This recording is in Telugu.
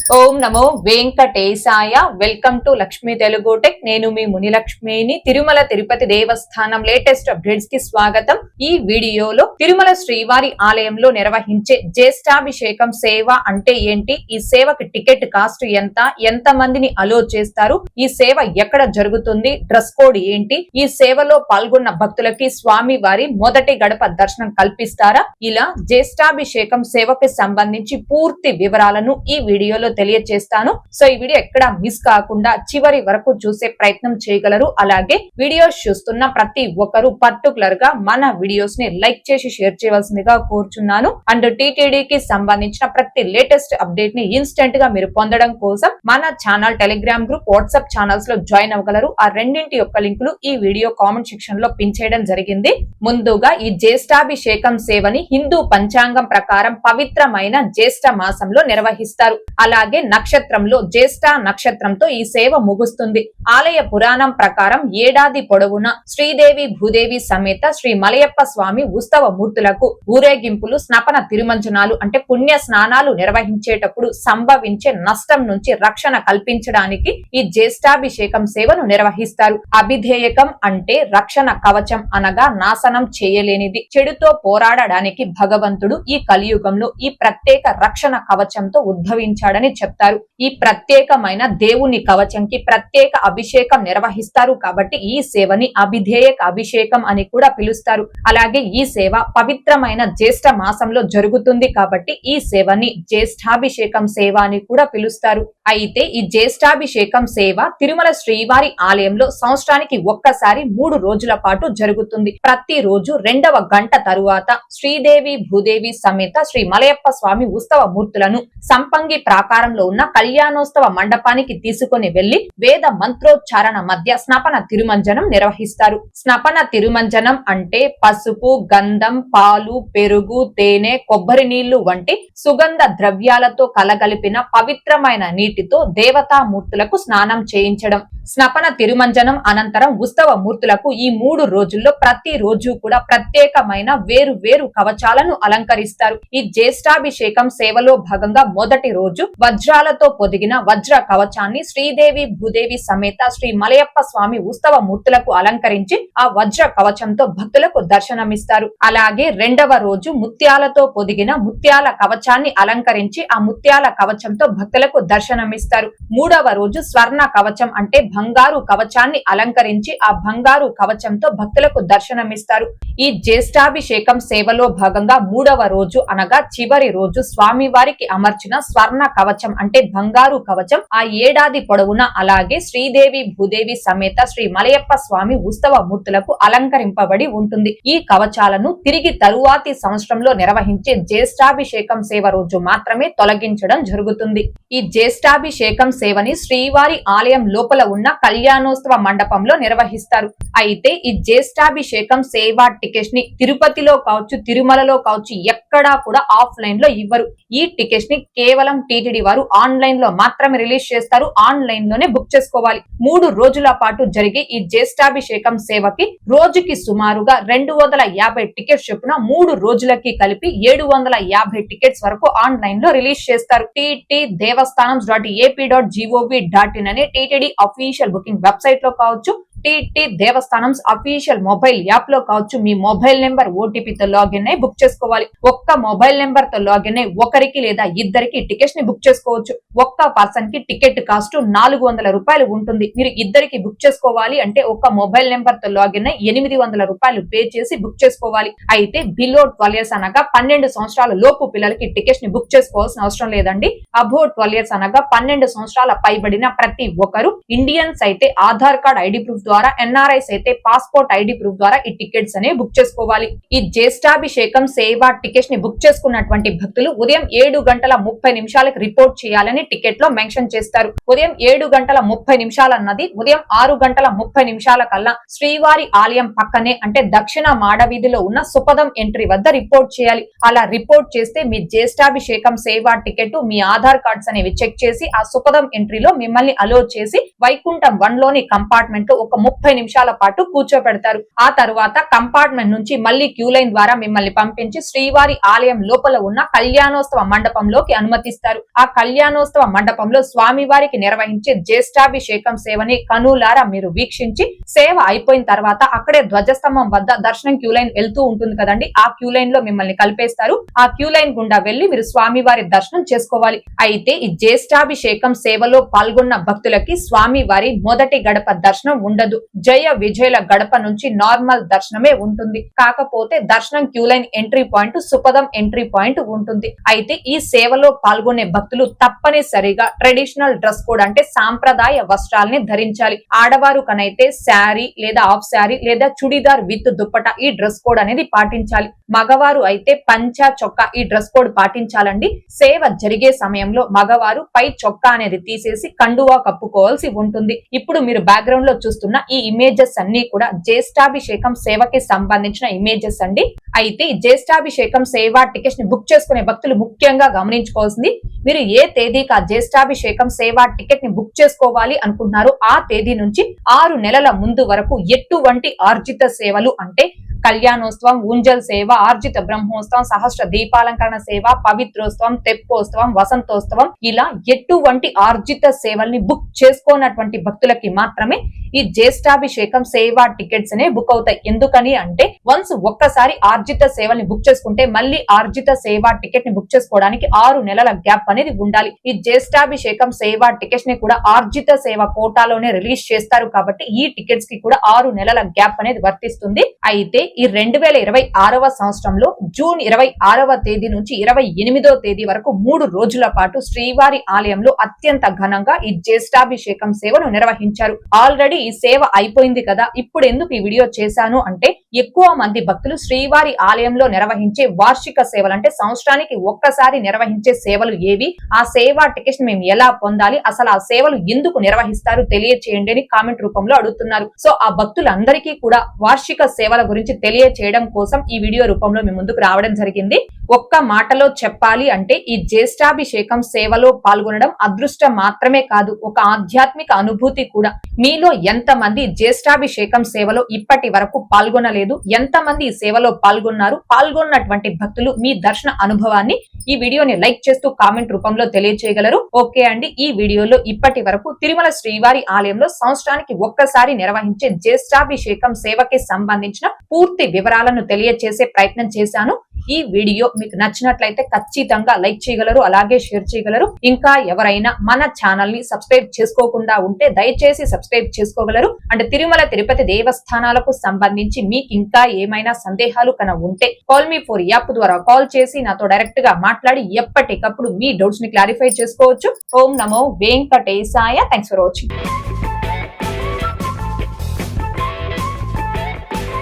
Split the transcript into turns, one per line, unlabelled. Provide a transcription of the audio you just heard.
Om Namo Venkatesaya. Welcome to Lakshmi Telugu tech. నేను మీ మునిలక్ష్మిని. తిరుమల తిరుపతి దేవస్థానం లేటెస్ట్ అప్డేట్స్ కి స్వాగతం. ఈ వీడియోలో తిరుమల శ్రీవారి ఆలయంలో నిర్వహించే జ్యేష్ఠాభిషేకం సేవ అంటే ఏంటి, ఈ సేవకి టికెట్ కాస్ట్ ఎంత మందిని అలో చేస్తారు, ఈ సేవ ఎక్కడ జరుగుతుంది, డ్రెస్ కోడ్ ఏంటి, ఈ సేవలో పాల్గొన్న భక్తులకి స్వామి వారి మొదటి గడప దర్శనం కల్పిస్తారా, ఇలా జ్యేష్ఠాభిషేకం సేవకి సంబంధించి పూర్తి వివరాలను ఈ వీడియోలో తెలియజేస్తాను. సో ఈ వీడియో ఎక్కడ మిస్ కాకుండా చివరి వరకు చూసే ప్రయత్నం చేయగలరు. అలాగే వీడియోస్ చూస్తున్న ప్రతి ఒక్కరు పర్టికులర్ గా మన వీడియోస్ ని లైక్ చేసి షేర్ చేయవలసిందిగా కోరుచున్నాను. అండ్ టీటీడీకి సంబంధించిన ప్రతి లేటెస్ట్ అప్డేట్ ని ఇన్స్టెంట్ గా మీరు పొందడం కోసం మన channel, Telegram group, WhatsApp channels లో జాయిన్ అవ్వగలరు. ఆ రెండింటి యొక్క లింకులు ఈ వీడియో కామెంట్ సెక్షన్ లో పిన్ చేయడం జరిగింది. ముందుగా ఈ జ్యేష్ఠాభిషేకం సేవని హిందూ పంచాంగం ప్రకారం పవిత్రమైన జ్యేష్ఠ మాసంలో నిర్వహిస్తారు. అలాగే నక్షత్రంలో జ్యేష్ఠ నక్షత్రంతో ఈ సేవ ముగుస్తుంది. ఆలయ పురాణం ప్రకారం ఏడాది పొడవునా శ్రీదేవి భూదేవి సమేత శ్రీ మలయప్ప స్వామి ఉత్సవ మూర్తులకు ఊరేగింపులు, స్నపన తిరుమంజనాలు అంటే పుణ్య స్నానాలు నిర్వహించేటప్పుడు సంభవించే నష్టం నుంచి రక్షణ కల్పించడానికి ఈ జ్యేష్ఠాభిషేకం సేవను నిర్వహిస్తారు. అభిధేయకం అంటే రక్షణ కవచం అనగా నాశనం చేయలేనిది. చెడుతో పోరాడడానికి భగవంతుడు ఈ కలియుగంలో ఈ ప్రత్యేక రక్షణ కవచంతో ఉద్భవించాడని చెప్తారు. ఈ ప్రత్యేకమైన దేవుని కవచంకి ప్రత్యేక అభిషేకం నిర్వహిస్తారు కాబట్టి ఈ సేవని అభిధేయక అభిషేకం అని కూడా పిలుస్తారు. అలాగే ఈ సేవ పవిత్రమైన జ్యేష్ఠ మాసంలో జరుగుతుంది కాబట్టి ఈ సేవని జ్యేష్ఠాభిషేకం సేవ అని కూడా పిలుస్తారు. అయితే ఈ జ్యేష్ఠాభిషేకం సేవ తిరుమల శ్రీవారి ఆలయంలో సంవత్సరానికి ఒక్కసారి 3 రోజుల పాటు జరుగుతుంది. ప్రతి రోజు 2వ గంట తరువాత శ్రీదేవి భూదేవి సమేత శ్రీ మలయప్ప స్వామి ఉత్సవ మూర్తులను సంపంగి ప్రాకారంలో ఉన్న కళ్యాణోత్సవ మండపానికి తీసుకుని వెళ్లి వేద మంత్రోచ్చారణ మధ్య స్నపన తిరుమంజనం నిర్వహిస్తారు. స్నపన తిరుమంజనం అంటే పసుపు, గంధం, పాలు, పెరుగు, తేనె, కొబ్బరి నీళ్లు వంటి సుగంధ ద్రవ్యాలతో కలగలిపిన పవిత్రమైన నీటితో దేవతామూర్తులకు స్నానం చేయించడం. స్నపన తిరుమంజనం అనంతరం ఉత్సవ మూర్తులకు ఈ 3 రోజుల్లో ప్రతి రోజు కూడా ప్రత్యేకమైన వేరు వేరు కవచాలను అలంకరిస్తారు. ఈ జ్యేష్ఠాభిషేకం సేవలో భాగంగా మొదటి రోజు వజ్రాలతో పొదిగిన వజ్ర కవచాన్ని శ్రీదేవి భూదేవి సమేత శ్రీ మలయప్ప స్వామి ఉత్సవ మూర్తులకు అలంకరించి ఆ వజ్ర కవచంతో భక్తులకు దర్శనమిస్తారు. అలాగే 2వ రోజు ముత్యాలతో పొదిగిన ముత్యాల కవచాన్ని అలంకరించి ఆ ముత్యాల కవచంతో భక్తులకు దర్శనమిస్తారు. 3వ రోజు స్వర్ణ కవచం అంటే బంగారు కవచాన్ని అలంకరించి ఆ బంగారు కవచంతో భక్తులకు దర్శనమిస్తారు. ఈ జ్యేష్ఠాభిషేకం సేవలో భాగంగా 3వ రోజు అనగా చివరి రోజు స్వామివారికి అమర్చిన స్వర్ణ కవచం అంటే బంగారు కవచం ఆ ఏడాది పొడవునా అలాగే శ్రీదేవి భూదేవి సమేత శ్రీ మలయప్ప స్వామి ఉత్సవ మూర్తులకు అలంకరింపబడి ఉంటుంది. ఈ కవచాలను తిరిగి తరువాతి సంవత్సరంలో నిర్వహించే జ్యేష్ఠాభిషేకం సేవ రోజు మాత్రమే తొలగించడం జరుగుతుంది. ఈ జ్యేష్ఠాభిషేకం సేవని శ్రీవారి ఆలయం లోపల ఉన్న కళ్యాణోత్సవ మండపంలో నిర్వహిస్తారు. అయితే ఈ జ్యేష్ఠాభిషేకం సేవా టికెట్స్ ని తిరుపతిలో కావచ్చు, తిరుమలలో కావచ్చు ఎక్కడా కూడా ఆఫ్లైన్ లో ఇవ్వరు. ఈ టికెట్స్ ని కేవలం టీటీడీ వారు ఆన్లైన్ లో మాత్రమే రిలీజ్ చేస్తారు. ఆన్లైన్ లోనే బుక్ చేసుకోవాలి. 3 రోజుల పాటు జరిగే ఈ జ్యేష్ఠాభిషేకం సేవకి రోజుకి సుమారుగా 250 టికెట్స్ చొప్పున 3 రోజులకి కలిపి 750 టికెట్స్ వరకు ఆన్లైన్ లో రిలీజ్ చేస్తారు. ttdevastanam.ap.gov.in అనే టీటీడీ అఫీషియల్ బుకింగ్ వెబ్సైట్ లో కావచ్చు, టీటీ దేవస్థానం అఫీషియల్ మొబైల్ యాప్ లో కావచ్చు, మీ మొబైల్ నెంబర్ ఓటీపీతో లాగిన్ అయి బుక్ చేసుకోవాలి. ఒక్క మొబైల్ నెంబర్ తో లాగిన్ అయి ఒకరికి లేదా ఇద్దరికి టికెట్స్ ని బుక్ చేసుకోవచ్చు. ఒక్క పర్సన్ కి టికెట్ కాస్ట్ 400 రూపాయలు ఉంటుంది. మీరు ఇద్దరికి బుక్ చేసుకోవాలి అంటే ఒక్క మొబైల్ నెంబర్ తో లాగిన్ అయి 800 రూపాయలు పే చేసి బుక్ చేసుకోవాలి. అయితే బిలో 12 ఇయర్స్ అనగా 12 సంవత్సరాల లోపు పిల్లలకి టికెట్స్ ని బుక్ చేసుకోవాల్సిన అవసరం లేదండి. అబౌ 12 ఇయర్స్ అనగా 12 సంవత్సరాల పైబడిన ప్రతి ఒక్కరు, ఇండియన్స్ అయితే ఆధార్ కార్డ్ ఐడి ప్రూఫ్ ద్వారా, ఎన్ఆర్ఐస్ అయితే పాస్పోర్ట్ ఐడి ప్రూఫ్ ద్వారా ఈ టికెట్స్ అనే బుక్ చేసుకోవాలి. ఈ జ్యేష్ఠాభిషేకం సేవ టికెట్స్ ని బుక్ చేసుకున్నటువంటి భక్తులు ఉదయం 7:30 రిపోర్ట్ చేయాలని టికెట్ లో మెన్షన్ చేస్తారు. ఉదయం 7:30 అన్నది ఉదయం 6:30 కల్లా శ్రీవారి ఆలయం పక్కనే అంటే దక్షిణ మాడవీధిలో ఉన్న సుపదం ఎంట్రీ వద్ద రిపోర్ట్ చేయాలి. అలా రిపోర్ట్ చేస్తే మీ జ్యేష్ఠాభిషేకం సేవ టికెట్, మీ ఆధార్ కార్డ్స్ అనేవి చెక్ చేసి ఆ సుపదం ఎంట్రీలో మిమ్మల్ని అలో చేసి వైకుంఠం 1 లోని కంపార్ట్మెంట్ లో ఒక 30 నిమిషాల పాటు కూర్చోపెడతారు. ఆ తరువాత కంపార్ట్మెంట్ నుంచి మళ్ళీ క్యూ లైన్ ద్వారా మిమ్మల్ని పంపించి శ్రీవారి ఆలయం లోపల ఉన్న కళ్యాణోత్సవ మండపంలోకి అనుమతిస్తారు. ఆ కళ్యాణోత్సవ మండపంలో స్వామి వారికి నిర్వహించే జ్యేష్ఠాభిషేకం సేవని కనులారా మీరు వీక్షించి సేవ అయిపోయిన తర్వాత అక్కడే ధ్వజస్తంభం వద్ద దర్శనం క్యూ లైన్ వెళ్తూ ఉంటుంది కదండి, ఆ క్యూ లైన్ లో మిమ్మల్ని కలిపేస్తారు. ఆ క్యూ లైన్ గుండా వెళ్లి మీరు స్వామి వారి దర్శనం చేసుకోవాలి. అయితే ఈ జ్యేష్ఠాభిషేకం సేవలో పాల్గొన్న భక్తులకి స్వామి వారి మొదటి గడప దర్శనం ఉండదు. జయ విజయల గడప నుంచి నార్మల్ దర్శనమే ఉంటుంది. కాకపోతే దర్శనం queue line entry point సుపదం entry point ఉంటుంది. అయితే ఈ సేవలో పాల్గొనే భక్తులు తప్పనిసరిగా ట్రెడిషనల్ డ్రెస్ కోడ్ అంటే సాంప్రదాయ వస్త్రాలని ధరించాలి. ఆడవారు కనైతే శారీ లేదా హాఫ్ శారీ లేదా చుడిదార్ విత్ దుప్పట ఈ డ్రెస్ కోడ్ అనేది పాటించాలి. మగవారు అయితే పంచా చొక్కా ఈ డ్రెస్ కోడ్ పాటించాలండి. సేవ జరిగే సమయంలో మగవారు పై చొక్కా అనేది తీసేసి కండువా కప్పుకోవాల్సి ఉంటుంది. ఇప్పుడు మీరు బ్యాక్గ్రౌండ్ లో చూస్తున్న ఈ ఇమేజెస్ అన్ని కూడా జ్యేష్ఠాభిషేకం సేవకి సంబంధించిన ఇమేజెస్ అండి. అయితే జ్యేష్ఠాభిషేకం సేవ టికెట్స్ ని బుక్ చేసుకునే భక్తులు ముఖ్యంగా గమనించుకోవాల్సింది, మీరు ఏ తేదీకి ఆ జ్యేష్ఠాభిషేకం సేవ టికెట్ ని బుక్ చేసుకోవాలి అనుకుంటున్నారో ఆ తేదీ నుంచి 6 నెలల ముందు వరకు ఎటువంటి ఆర్జిత సేవలు అంటే కళ్యాణోత్సవం, ఊంజల్ సేవ, ఆర్జిత బ్రహ్మోత్సవం, సహస్ర దీపాలంకరణ సేవ, పవిత్రోత్సవం, తెప్పోత్సవం, వసంతోత్సవం ఇలా ఎటువంటి ఆర్జిత సేవల్ని బుక్ చేసుకోనటువంటి భక్తులకి మాత్రమే ఈ జ్యేష్ఠాభిషేకం సేవ టికెట్స్ అనే బుక్ అవుతాయి. ఎందుకని అంటే వన్స్ ఒక్కసారి ఆర్జిత సేవల్ని బుక్ చేసుకుంటే మళ్ళీ ఆర్జిత సేవ టికెట్ ని బుక్ చేసుకోవడానికి 6 నెలల గ్యాప్ అనేది ఉండాలి. ఈ జ్యేష్ఠాభిషేకం సేవ టికెట్స్ ని కూడా ఆర్జిత సేవ కోటాలోనే రిలీజ్ చేస్తారు కాబట్టి ఈ టికెట్స్ కి కూడా 6 నెలల గ్యాప్ అనేది వర్తిస్తుంది. అయితే ఈ 2026వ సంవత్సరంలో జూన్ 26వ తేదీ నుంచి 28వ తేదీ వరకు 3 రోజుల పాటు శ్రీవారి ఆలయంలో అత్యంత ఘనంగా ఈ జ్యేష్ఠాభిషేకం సేవను నిర్వహించారు. ఆల్రెడీ ఈ సేవ అయిపోయింది కదా, ఇప్పుడు ఎందుకు ఈ వీడియో చేశాను అంటే ఎక్కువ మంది భక్తులు శ్రీవారి ఆలయంలో నిర్వహించే వార్షిక సేవలు అంటే సంవత్సరానికి ఒక్కసారి నిర్వహించే సేవలు ఏవి, ఆ సేవా టికెట్స్ మేము ఎలా పొందాలి, అసలు ఆ సేవలు ఎందుకు నిర్వహిస్తారు తెలియచేయండి అని కామెంట్ రూపంలో అడుగుతున్నారు. సో ఆ భక్తులందరికీ కూడా వార్షిక సేవల గురించి తెలియచేయడం కోసం ఈ వీడియో రూపంలో మీ ముందుకు రావడం జరిగింది. ఒక్క మాటలో చెప్పాలి అంటే ఈ జ్యేష్ఠాభిషేకం సేవలో పాల్గొనడం అదృష్టం మాత్రమే కాదు, ఒక ఆధ్యాత్మిక అనుభూతి కూడా. మీలో ఎంతమంది జ్యేష్ఠాభిషేకం సేవలో ఇప్పటి వరకు పాల్గొనలేదు, ఎంతమంది ఈ సేవలో పాల్గొన్నారు, పాల్గొన్నటువంటి భక్తులు మీ దర్శన అనుభవాన్ని ఈ వీడియోని లైక్ చేస్తూ కామెంట్ రూపంలో తెలియచేయగలరు. ఓకే అండి, ఈ వీడియోలో ఇప్పటి వరకు తిరుమల శ్రీవారి ఆలయంలో సంవత్సరానికి ఒక్కసారి నిర్వహించే జ్యేష్ఠాభిషేకం సేవకి సంబంధించిన పూర్తి వివరాలను తెలియచేసే ప్రయత్నం చేశాను. ఈ వీడియో మీకు నచ్చినట్లయితే ఖచ్చితంగా లైక్ చేయగలరు, అలాగే షేర్ చేయగలరు. ఇంకా ఎవరైనా మన ఛానల్ ని సబ్స్క్రైబ్ చేసుకోకుండా ఉంటే దయచేసి సబ్స్క్రైబ్ చేసుకోగలరు. అంటే తిరుమల తిరుపతి దేవస్థానాలకు సంబంధించి మీకు ఇంకా ఏమైనా సందేహాలు కన ఉంటే కాల్ మీ ఫోర్ యాప్ ద్వారా కాల్ చేసి నాతో డైరెక్ట్ గా మాట్లాడి ఎప్పటికప్పుడు మీ డౌట్స్ ని క్లారిఫై చేసుకోవచ్చు. ఓం నమో వెంకటేశాయ. Thanks for watching.